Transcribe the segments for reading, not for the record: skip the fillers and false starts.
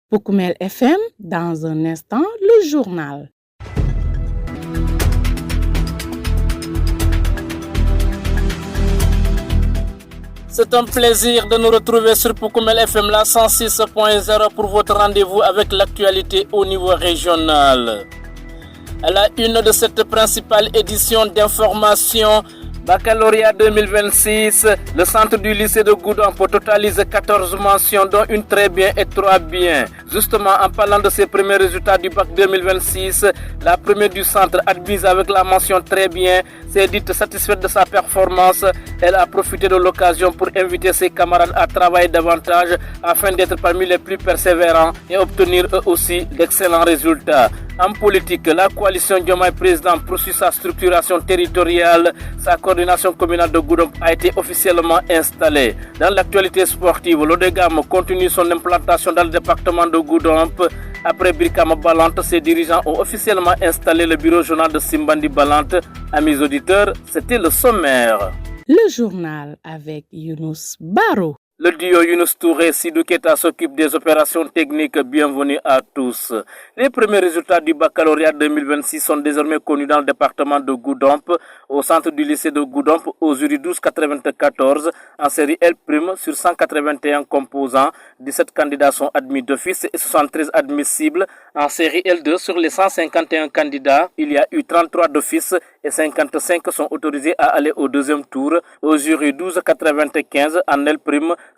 Poukoumel FM, dans un instant, le journal. C'est un plaisir de nous retrouver sur Poukoumel FM, la 106.0 pour votre rendez-vous avec l'actualité au niveau régional. À la une de cette principale édition d'information, Baccalauréat 2026, le centre du lycée de Goudomp totalise 14 mentions, dont une très bien et 3 bien. Justement, en parlant de ses premiers résultats du bac 2026, la première du centre, admise avec la mention très bien, s'est dite satisfaite de sa performance. Elle a profité de l'occasion pour inviter ses camarades à travailler davantage afin d'être parmi les plus persévérants et obtenir eux aussi d'excellents résultats. En politique, la coalition Diomaye Président poursuit sa structuration territoriale. Sa coordination communale de Goudomp a été officiellement installée. Dans l'actualité sportive, l'ODEGAM continue son implantation dans le département de Goudomp. Après Brikama Balante, ses dirigeants ont officiellement installé le bureau journal de Simbandi Balante. Amis auditeurs, c'était le sommaire. Le journal avec Younous Baro. Le duo Younous Touré Sidou Keita s'occupe des opérations techniques. Bienvenue à tous. Les premiers résultats du baccalauréat 2026 sont désormais connus dans le département de Goudomp. Au centre du lycée de Goudomp, au jury 1294, en série L' sur 181 composants, 17 candidats sont admis d'office et 73 admissibles. En série L2, sur les 151 candidats, il y a eu 33 d'office et 55 sont autorisés à aller au deuxième tour. Au jury 1295, en L',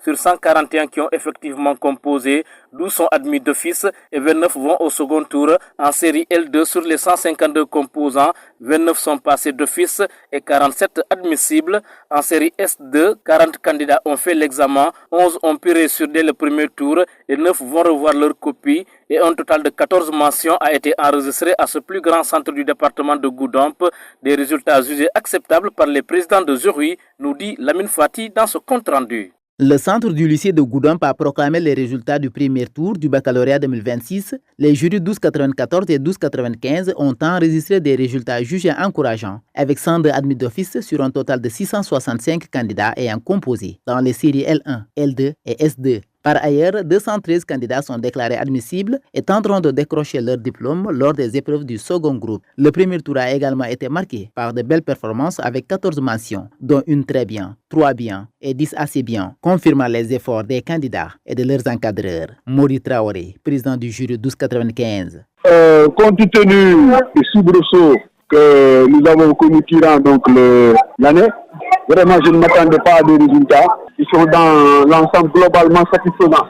sur 141 qui ont effectivement composé, 12 sont admis d'office et 29 vont au second tour. En série L2, sur les 152 composants, 29 sont passés d'office et 47 admissibles. En série S2, 40 candidats ont fait l'examen, 11 ont pu réussir dès le premier tour et 9 vont revoir leur copie. Et un total de 14 mentions a été enregistré à ce plus grand centre du département de Goudomp. Des résultats jugés acceptables par les présidents de jury, nous dit Lamine Fati dans ce compte-rendu. Le centre du lycée de Goudomp a proclamé les résultats du premier tour du baccalauréat 2026. Les jurys 1294 et 1295 ont enregistré des résultats jugés encourageants, avec 102 admis d'office sur un total de 665 candidats ayant composé dans les séries L1, L2 et S2. Par ailleurs, 213 candidats sont déclarés admissibles et tenteront de décrocher leur diplôme lors des épreuves du second groupe. Le premier tour a également été marqué par de belles performances avec 14 mentions, dont une très bien, 3 bien et 10 assez bien, confirmant les efforts des candidats et de leurs encadreurs. Mori Traoré, président du jury 1295. Compte tenu des soubresauts que nous avons connus durant l'année, vraiment je ne m'attendais pas à des résultats qui sont dans l'ensemble globalement satisfaisants.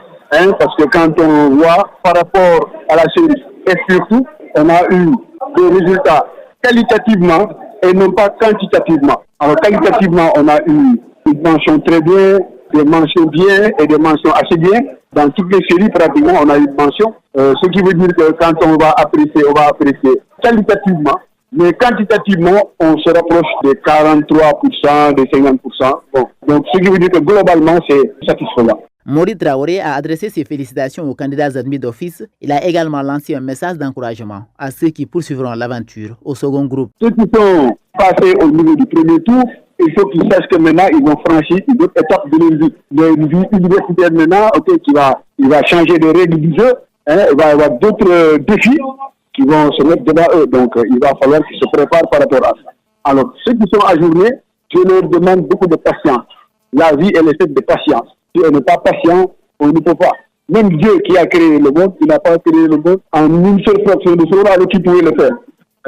Parce que quand on voit par rapport à la série et surtout, on a eu des résultats qualitativement et non pas quantitativement. Alors qualitativement, on a eu une mention très bien, des mentions bien et des mentions assez bien. Dans toutes les séries, pratiquement, on a eu une mention. Ce qui veut dire que quand on va apprécier qualitativement. Mais quantitativement, on se rapproche des 43%, des 50%. Bon. Donc, ce qui veut dire que globalement, c'est satisfaisant. Mori Traoré a adressé ses félicitations aux candidats admis d'office. Il a également lancé un message d'encouragement à ceux qui poursuivront l'aventure au second groupe. Ceux qui sont passés au niveau du premier tour, il faut qu'ils sachent que maintenant, ils vont franchir une autre étape de leur vie. Une vie universitaire maintenant, il va changer les règles du jeu. Il va y avoir d'autres défis qui vont se mettre devant eux. Donc, il va falloir qu'ils se préparent par rapport à ça. Alors, ceux qui sont ajournés, je leur demande beaucoup de patience. La vie, elle est faite de patience. Si on n'est pas patient, on ne peut pas. Même Dieu qui a créé le monde, il n'a pas créé le monde en une seule fraction de seconde alors qu'il pouvait le faire.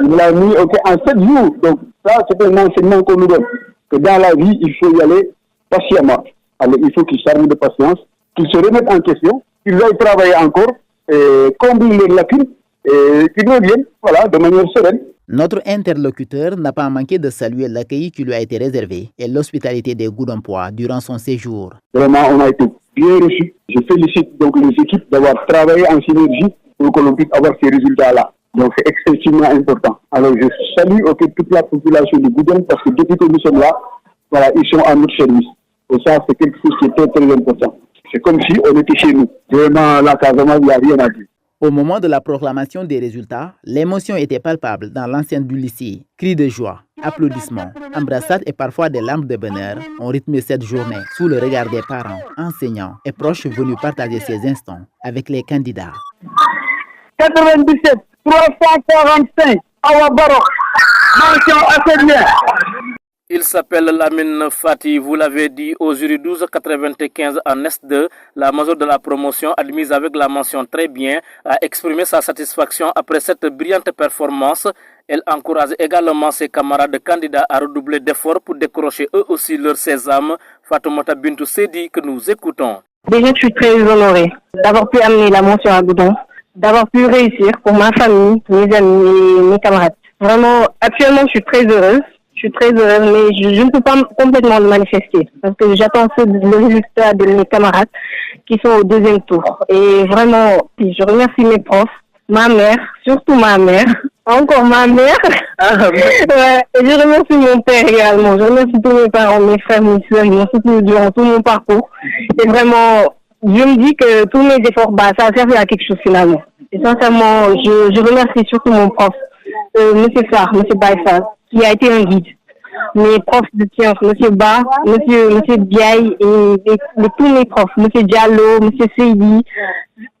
Il l'a mis en 7 jours. Donc, ça, c'est un enseignement qu'on nous donne. Que dans la vie, il faut y aller patiemment. Alors, il faut qu'ils s'arment de patience, qu'ils se remettent en question, qu'ils aillent travailler encore, et combler les lacunes, et qu'ils reviennent, de manière sereine. Notre interlocuteur n'a pas manqué de saluer l'accueil qui lui a été réservé et l'hospitalité des Goudompois durant son séjour. Vraiment, on a été bien reçus. Je félicite donc les équipes d'avoir travaillé en synergie pour que l'on puisse avoir ces résultats-là. Donc c'est extrêmement important. Alors je salue toute la population de Goudomp parce que depuis que nous sommes là, voilà, ils sont à notre service. Et ça, c'est quelque chose qui est très très important. C'est comme si on était chez nous. Vraiment, là, carrément, il n'y a rien à dire. Au moment de la proclamation des résultats, l'émotion était palpable dans l'enceinte du lycée. Cris de joie, applaudissements, embrassades et parfois des larmes de bonheur ont rythmé cette journée sous le regard des parents, enseignants et proches venus partager ces instants avec les candidats. 97, 345, Awa Barok, mention assez bien. Il s'appelle Lamine Fati, vous l'avez dit, au jury 1295 en S2. La major de la promotion, admise avec la mention très bien, a exprimé sa satisfaction après cette brillante performance. Elle encourage également ses camarades candidats à redoubler d'efforts pour décrocher eux aussi leur sésame. Fatoumata Bintou Sedi, que nous écoutons. Déjà, je suis très honorée d'avoir pu amener la mention à Goudomp, d'avoir pu réussir pour ma famille, mes amis et mes camarades. Vraiment, actuellement, je suis très heureuse. Je suis très heureuse, mais je ne peux pas complètement le manifester parce que j'attends le résultat de mes camarades qui sont au deuxième tour. Et vraiment, je remercie mes profs, ma mère, surtout ma mère, encore ma mère. Ouais, et je remercie mon père également. Je remercie tous mes parents, mes frères, mes soeurs, ils m'ont soutenu durant tout mon parcours. Et vraiment, je me dis que tous mes efforts, ça a servi à quelque chose finalement. Et sincèrement, je remercie surtout mon prof, Monsieur Sarr, Monsieur Baïfal, qui a été un guide. Mes profs de sciences, Monsieur Ba, Monsieur Biaï et tous mes profs, Monsieur Diallo, Monsieur Seydi,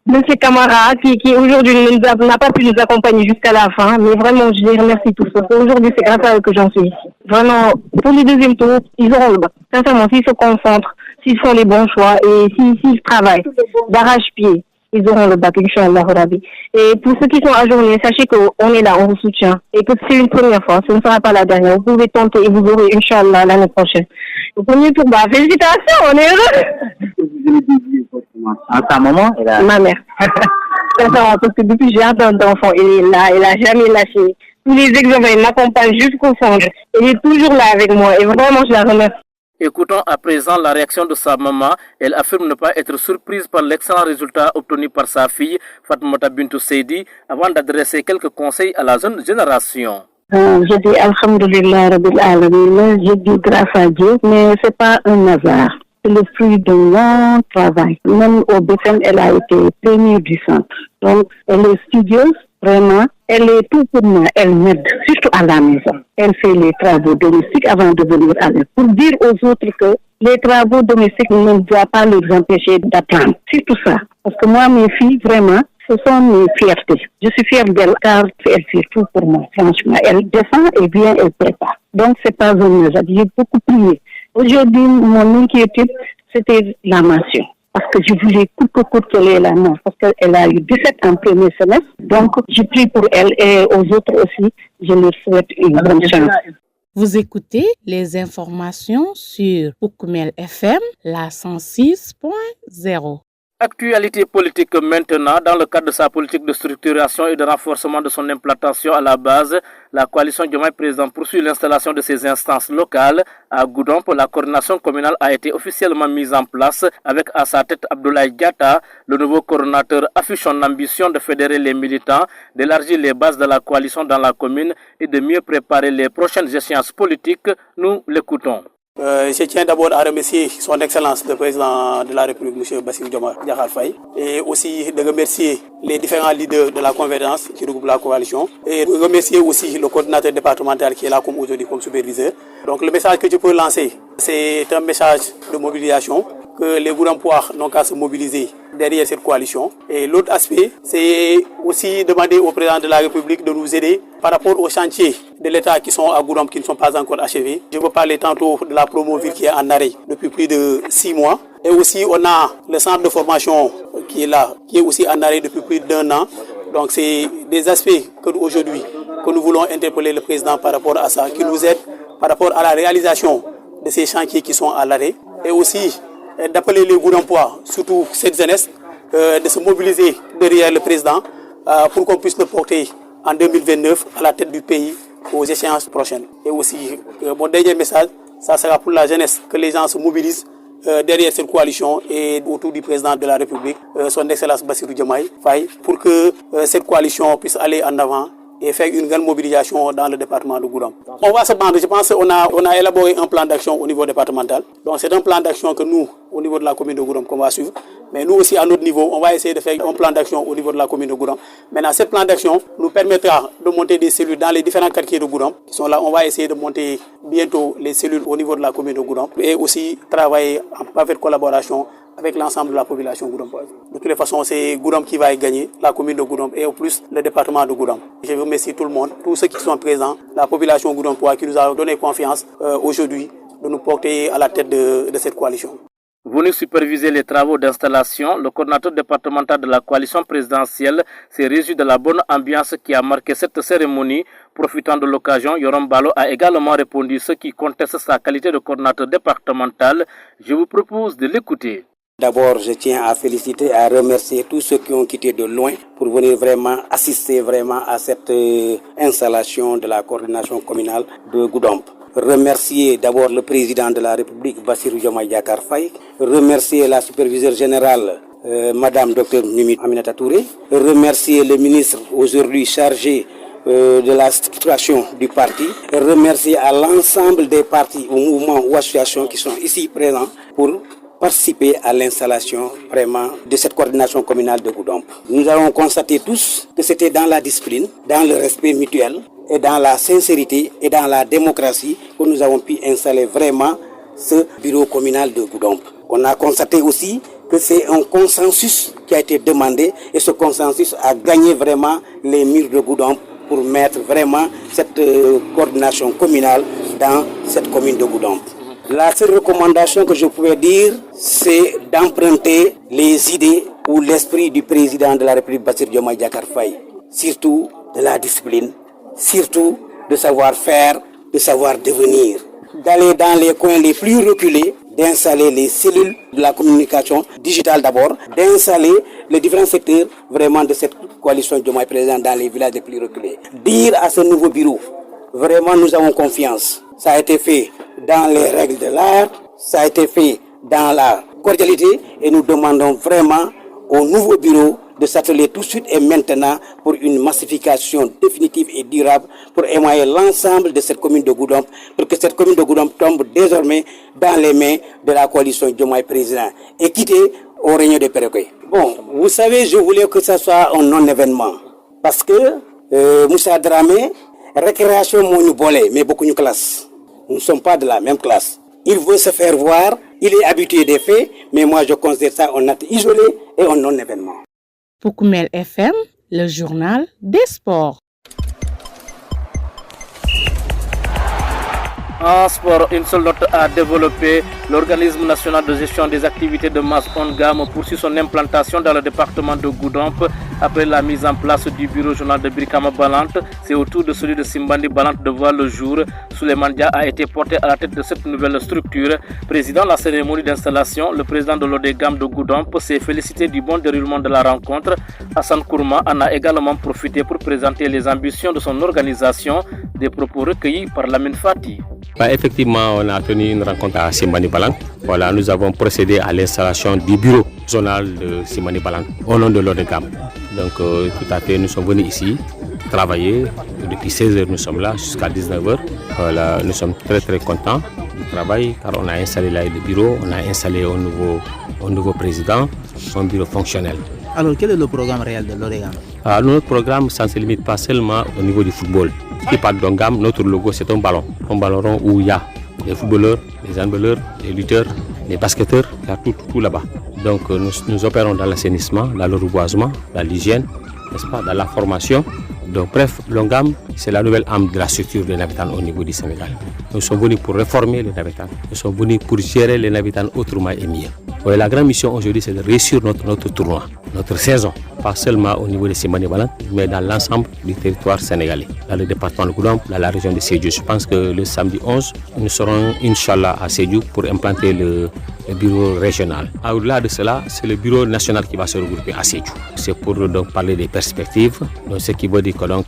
Monsieur Camara, qui aujourd'hui n'a pas pu nous accompagner jusqu'à la fin, mais vraiment, je les remercie tous. Parce qu'aujourd'hui, c'est grâce à eux que j'en suis ici. Vraiment, pour le deuxième tour, ils auront le bac. Sincèrement, s'ils se concentrent, s'ils font les bons choix et s'ils travaillent d'arrache-pied, ils auront le bac, Inch'Allah Rabbi. Et pour ceux qui sont ajournés, sachez qu'on est là, on vous soutient. Et que c'est une première fois, ce ne sera pas la dernière. Vous pouvez tenter et vous aurez, Inch'Allah, l'année prochaine. Au premier tour, félicitations, on est heureux. À ta maman, ma mère. Sincèrement, parce que depuis que j'ai un d'enfant, elle est là, elle n'a jamais lâché. Tous les examens, elle m'accompagne jusqu'au fond. Elle est toujours là avec moi et vraiment, je la remercie. Écoutons à présent la réaction de sa maman. Elle affirme ne pas être surprise par l'excellent résultat obtenu par sa fille, Fatoumata Bintou Seydi, avant d'adresser quelques conseils à la jeune génération. Je dis Alhamdulillah Rabbil Alamin, je dis grâce à Dieu, mais c'est pas un hasard. C'est le fruit d'un long travail. Même au BFM, elle a été première du centre. Donc, elle est studieuse, vraiment. Elle est tout pour moi. Elle m'aide, surtout à la maison. Elle fait les travaux domestiques avant de venir à l'école. Pour dire aux autres que les travaux domestiques ne doivent pas les empêcher d'apprendre. C'est tout ça. Parce que moi, mes filles, vraiment, ce sont mes fiertés. Je suis fière d'elle car elle fait tout pour moi, franchement. Elle descend et vient, elle prépare. Donc, c'est pas un hasard. J'ai beaucoup prié. Aujourd'hui, mon inquiétude, c'était la mention. Parce que je voulais coûte que coûte qu'elle ait la mort. Parce qu'elle a eu 17 en premier semestre. Donc, je prie pour elle et aux autres aussi. Je leur souhaite une bonne chance. Vous écoutez les informations sur Poukoumel FM, la 106.0. Actualité politique maintenant. Dans le cadre de sa politique de structuration et de renforcement de son implantation à la base, la coalition Diomaye Président poursuit l'installation de ses instances locales. À Goudomp, la coordination communale a été officiellement mise en place avec à sa tête Abdoulaye Diatta. Le nouveau coordonnateur affiche son ambition de fédérer les militants, d'élargir les bases de la coalition dans la commune et de mieux préparer les prochaines échéances politiques. Nous l'écoutons. Je tiens d'abord à remercier son Excellence le Président de la République, M. Bassirou Diomaye Diakhar Faye, et aussi de remercier les différents leaders de la convergence qui regroupent la coalition, et de remercier aussi le coordinateur départemental qui est là comme aujourd'hui comme superviseur. Donc le message que je peux lancer, c'est un message de mobilisation, que les Goudampois n'ont qu'à se mobiliser derrière cette coalition. Et l'autre aspect, c'est aussi demander au Président de la République de nous aider par rapport aux chantiers de l'État qui sont à Goudomp, qui ne sont pas encore achevés. Je veux parler tantôt de la Promoville qui est en arrêt depuis plus de 6 mois. Et aussi, on a le centre de formation qui est là, qui est aussi en arrêt depuis plus d'1 an. Donc, c'est des aspects que aujourd'hui, que nous voulons interpeller le Président par rapport à ça, qui nous aide par rapport à la réalisation de ces chantiers qui sont à l'arrêt. Et aussi, d'appeler les Goudampois, surtout cette jeunesse, de se mobiliser derrière le Président pour qu'on puisse le porter en 2029 à la tête du pays aux échéances prochaines. Et aussi, mon dernier message, ça sera pour la jeunesse, que les gens se mobilisent derrière cette coalition et autour du président de la République, son Excellence Bassirou Diomaye Faye, pour que cette coalition puisse aller en avant et faire une grande mobilisation dans le département de Goudomp. On va se prendre, je pense qu'on a élaboré un plan d'action au niveau départemental. Donc c'est un plan d'action que nous, au niveau de la commune de Goudomp, qu'on va suivre. Mais nous aussi, à notre niveau, on va essayer de faire un plan d'action au niveau de la commune de Goudomp. Maintenant, ce plan d'action nous permettra de monter des cellules dans les différents quartiers de Goudomp qui sont là. On va essayer de monter bientôt les cellules au niveau de la commune de Goudomp et aussi travailler en parfaite collaboration avec l'ensemble de la population goudompoise. De toutes les façons, c'est Goudomp qui va y gagner, la commune de Goudomp et au plus le département de Goudomp. Je remercie tout le monde, tous ceux qui sont présents, la population goudompoise qui nous a donné confiance aujourd'hui de nous porter à la tête de cette coalition. Venu superviser les travaux d'installation, le coordinateur départemental de la coalition présidentielle s'est réjoui de la bonne ambiance qui a marqué cette cérémonie. Profitant de l'occasion, Yoram Balo a également répondu ceux qui contestent sa qualité de coordinateur départemental. Je vous propose de l'écouter. D'abord, je tiens à féliciter et à remercier tous ceux qui ont quitté de loin pour venir vraiment assister à cette installation de la coordination communale de Goudomp. Remercier d'abord le président de la République, Bassirou Diomaye Diakhar Faye. Remercier la superviseure générale, Madame Dr Mimi Aminata Touré. Remercier le ministre aujourd'hui chargé de la structuration du parti. Remercier à l'ensemble des partis ou mouvements ou associations qui sont ici présents pour participer à l'installation vraiment de cette coordination communale de Goudomp. Nous avons constaté tous que c'était dans la discipline, dans le respect mutuel et dans la sincérité et dans la démocratie que nous avons pu installer vraiment ce bureau communal de Goudomp. On a constaté aussi que c'est un consensus qui a été demandé et ce consensus a gagné vraiment les murs de Goudomp pour mettre vraiment cette coordination communale dans cette commune de Goudomp. La seule recommandation que je pouvais dire, c'est d'emprunter les idées ou l'esprit du président de la République, Bassirou Diomaye Diakhar Faye. Surtout de la discipline, surtout de savoir faire, de savoir devenir. D'aller dans les coins les plus reculés, d'installer les cellules de la communication digitale d'abord, d'installer les différents secteurs vraiment de cette coalition Diomaye Président dans les villages les plus reculés. Dire à ce nouveau bureau, vraiment nous avons confiance. Ça a été fait dans les règles de l'art, ça a été fait dans la cordialité et nous demandons vraiment au nouveau bureau de s'atteler tout de suite et maintenant pour une massification définitive et durable pour émailler l'ensemble de cette commune de Goudomp, pour que cette commune de Goudomp tombe désormais dans les mains de la coalition Diomaye Président et quitter au règne de Péréqué. Bon, vous savez, je voulais que ça soit un non-événement parce que Moussa Dramé, récréation mon bolé, mais beaucoup de classe. Nous ne sommes pas de la même classe. Il veut se faire voir, il est habitué des faits, mais moi je considère ça un acte isolé et un non-événement. Pour Koumel FM, le journal des sports. En sport, une seule note à développer. L'organisme national de gestion des activités de masse ONGAM poursuit son implantation dans le département de Goudomp. Après la mise en place du bureau journal de Brikama Balante, c'est au tour de celui de Simbandi Balante de voir le jour. Souleymane Dia a été porté à la tête de cette nouvelle structure. Président de la cérémonie d'installation, le président de l'ODEGAM de Goudomp s'est félicité du bon déroulement de la rencontre. Hassan Kourma en a également profité pour présenter les ambitions de son organisation, des propos recueillis par Lamine Fati. Effectivement, on a tenu une rencontre à Simbandi Balante. Voilà, nous avons procédé à l'installation du bureau zonal de Simbandi Balante au nom de l'ODEGAM. Donc, tout à fait, nous sommes venus ici travailler. Depuis 16h, nous sommes là jusqu'à 19h. Voilà, nous sommes très contents du travail car on a installé là le bureau, on a installé un nouveau président, son bureau fonctionnel. Alors, quel est le programme réel de l'ODEGAM? Notre programme, ça ne se limite pas seulement au niveau du football. Qui parle d'ONGAM, notre logo, c'est un ballon rond où il y a les footballeurs, les handballeurs, les lutteurs, les basketteurs, il y a tout là-bas. Donc nous opérons dans l'assainissement, dans le reboisement, dans l'hygiène, n'est-ce pas, dans la formation. Donc bref, l'ONGAM, c'est la nouvelle âme de la structure des Navétanes au niveau du Sénégal. Nous sommes venus pour réformer les Navétanes. Nous sommes venus pour gérer les Navétanes autrement et mieux. Ouais, la grande mission aujourd'hui, c'est de réussir notre tournoi, notre saison. Pas seulement au niveau de Simbandi Balante, mais dans l'ensemble du territoire sénégalais. Dans le département de Goudomp, dans la région de Sédhiou. Je pense que le samedi 11, nous serons, Inch'Allah, à Sédhiou pour implanter le bureau régional. Au-delà de cela, c'est le bureau national qui va se regrouper à Sédhiou. C'est pour donc parler des perspectives. Donc, ce qui veut dire que donc,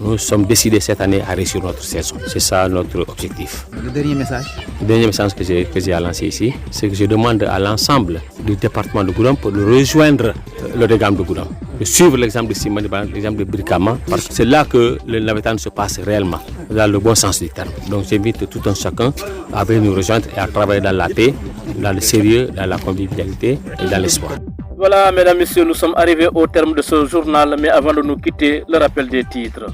nous sommes décidés cette année à réussir notre saison. C'est ça notre objectif. Le dernier message? Le dernier message que j'ai à lancer ici, c'est que je demande à l'ensemble du département de Goudomp de rejoindre l'ODGAM de Goudomp, de suivre l'exemple de Simbandi Balant, l'exemple de Brikama, parce que c'est là que le navétane se passe réellement, dans le bon sens du terme. Donc j'invite tout un chacun à venir nous rejoindre et à travailler dans la paix, dans le sérieux, dans la convivialité et dans l'espoir. Voilà, mesdames, messieurs, nous sommes arrivés au terme de ce journal, mais avant de nous quitter, le rappel des titres.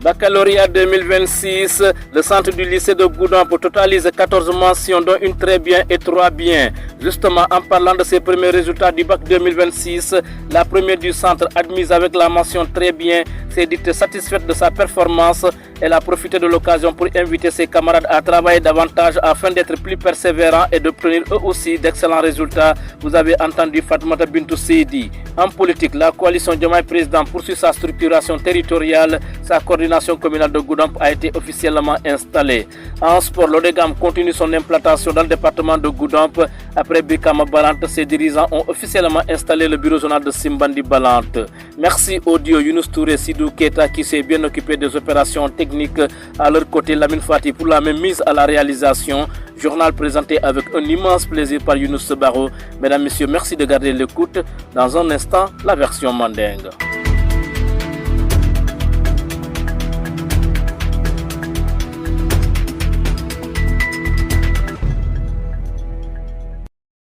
Baccalauréat 2026, le centre du lycée de Goudomp totalise 14 mentions, dont une très bien et 3 bien. Justement, en parlant de ses premiers résultats du bac 2026, la première du centre, admise avec la mention très bien, s'est dite satisfaite de sa performance. Elle a profité de l'occasion pour inviter ses camarades à travailler davantage afin d'être plus persévérants et d'obtenir eux aussi d'excellents résultats. Vous avez entendu Fatoumata Bintou Seydi. En politique, la coalition Diomaye Président poursuit sa structuration territoriale. Sa coordination communale de Goudomp a été officiellement installée. En sport, l'ODGAM continue son implantation dans le département de Goudomp. Après Brikama Balant, ses dirigeants ont officiellement installé le bureau zonal de Simbandi Balant. Merci au duo Younous Touré Sidou Keita qui s'est bien occupé des opérations techniques. À leur côté, Lamine Fati pour la même mise à la réalisation. Journal présenté avec un immense plaisir par Younous Baro. Mesdames, Messieurs, merci de garder l'écoute. Dans un instant, la version mandingue.